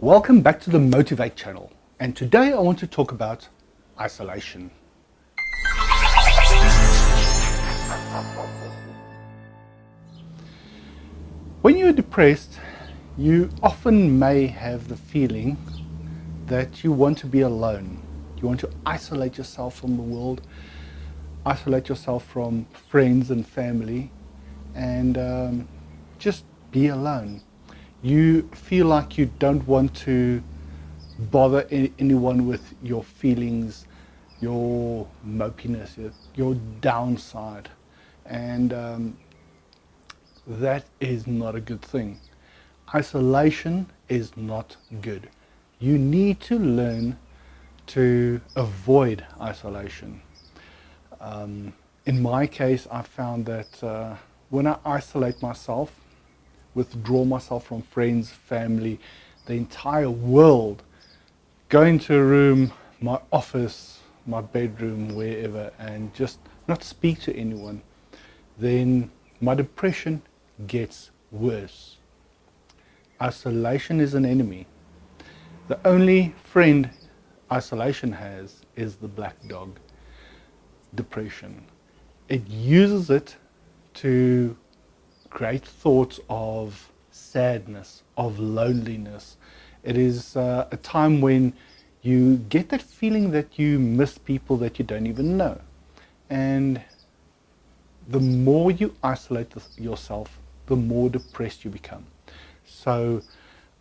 Welcome back to the Motivate channel, and today I want to talk about isolation. When you're depressed, you often may have the feeling that you want to be alone. You want to isolate yourself from the world, isolate yourself from friends and family, and just be alone. You feel like you don't want to bother anyone with your feelings, your mopiness, your downside, and that is not a good thing. Isolation is not good. You need to learn to avoid isolation. In my case, I found that when I isolate myself, withdraw myself from friends, family, the entire world, go into a room, my office, my bedroom, wherever, and just not speak to anyone, then my depression gets worse. Isolation is an enemy. The only friend isolation has is the black dog, depression. It uses it to create thoughts of sadness, of loneliness. It is a time when you get that feeling that you miss people that you don't even know. And the more you isolate yourself, the more depressed you become. So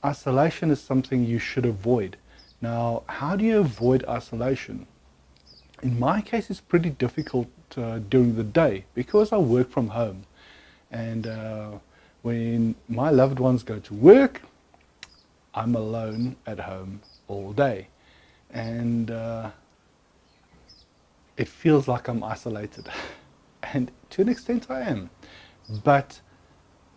isolation is something you should avoid. Now, how do you avoid isolation? In my case, it's pretty difficult during the day because I work from home. And when my loved ones go to work, I'm alone at home all day. And it feels like I'm isolated. And to an extent I am. But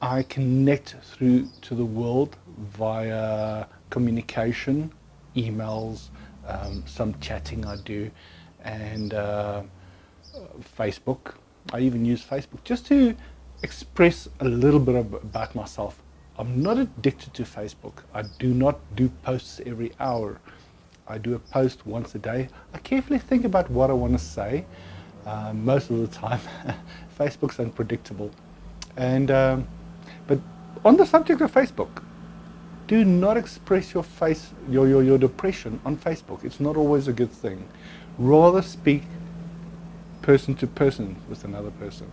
I connect through to the world via communication, emails, some chatting I do, and Facebook. I even use Facebook just to express a little bit about myself. I'm not addicted to Facebook. I do not do posts every hour. I do a post once a day. I carefully think about what I want to say. Most of the time, Facebook's unpredictable. And but on the subject of Facebook, do not express your depression on Facebook. It's not always a good thing. Rather speak person to person with another person.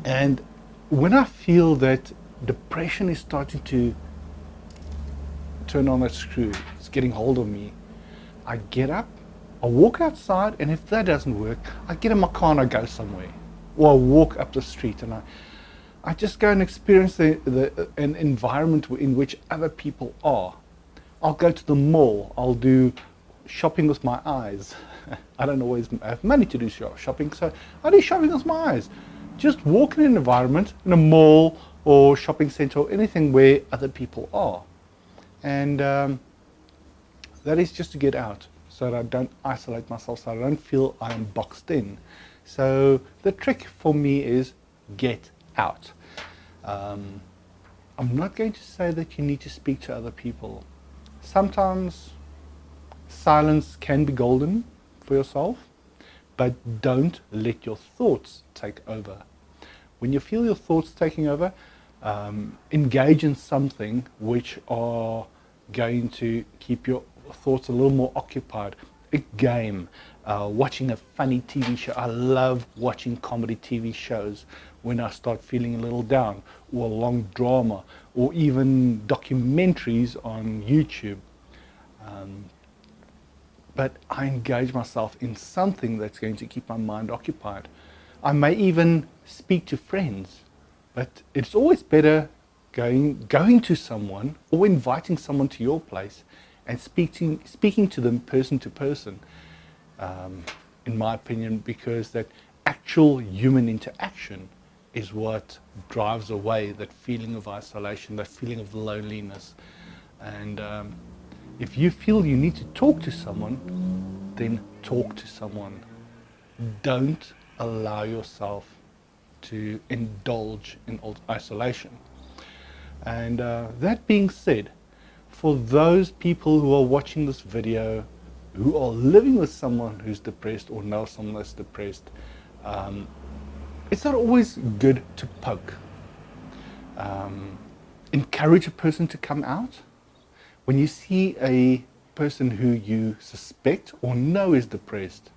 And when I feel that depression is starting to turn on that screw, it's getting hold of me, I get up, I walk outside, and if that doesn't work, I get in my car and I go somewhere. Or I walk up the street and I just go and experience an environment in which other people are. I'll go to the mall, I'll do shopping with my eyes. I don't always have money to do shopping, so I do shopping with my eyes. Just walk in an environment, in a mall or shopping center or anything where other people are. And that is just to get out, so that I don't isolate myself, so I don't feel I am boxed in. So the trick for me is get out. I'm not going to say that you need to speak to other people. Sometimes silence can be golden for yourself, but don't let your thoughts take over. When you feel your thoughts taking over, engage in something which are going to keep your thoughts a little more occupied. A game, watching a funny TV show. I love watching comedy TV shows when I start feeling a little down, or a long drama, or even documentaries on YouTube. But I engage myself in something that's going to keep my mind occupied. I may even speak to friends, but it's always better going to someone or inviting someone to your place and speaking to them person to person, in my opinion, because that actual human interaction is what drives away that feeling of isolation, that feeling of loneliness. And if you feel you need to talk to someone, then talk to someone. Don't allow yourself to indulge in isolation. And that being said, for those people who are watching this video, who are living with someone who's depressed or know someone that's depressed, it's not always good to poke. Encourage a person to come out. When you see a person who you suspect or know is depressed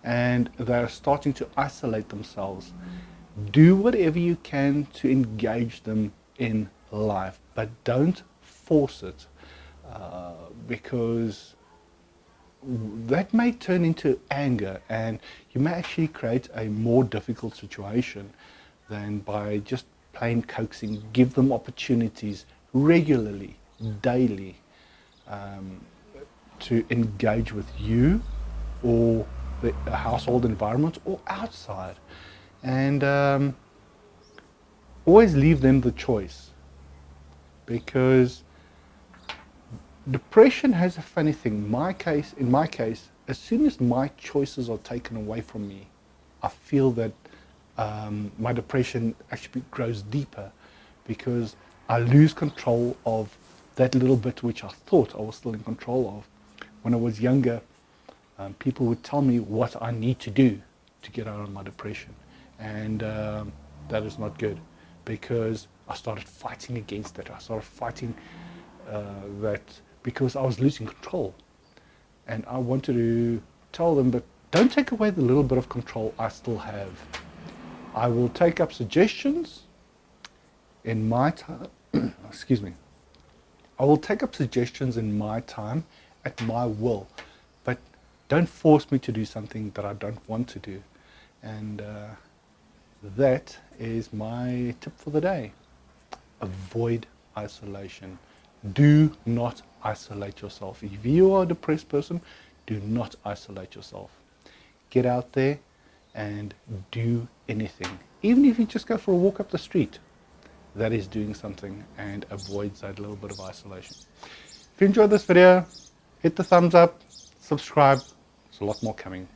and they're starting to isolate themselves, do whatever you can to engage them in life, but don't force it, because that may turn into anger and you may actually create a more difficult situation than by just plain coaxing. Give them opportunities regularly, daily, to engage with you or the household environment or outside, and always leave them the choice, because depression has a funny thing. In my case, as soon as my choices are taken away from me, I feel that my depression actually grows deeper, because I lose control of that little bit which I thought I was still in control of. When I was younger, people would tell me what I need to do to get out of my depression, and that is not good, because I started fighting against it. I started fighting that, because I was losing control, and I wanted to tell them, but don't take away the little bit of control I still have. I will take up suggestions in my time. Excuse me. I will take up suggestions in my time, at my will, but don't force me to do something that I don't want to do. And that is my tip for the day. Avoid isolation. Do not isolate yourself. If you are a depressed person, do not isolate yourself. Get out there and do anything. Even if you just go for a walk up the street, that is doing something and avoids that little bit of isolation. If you enjoyed this video, hit the thumbs up, subscribe. There's a lot more coming.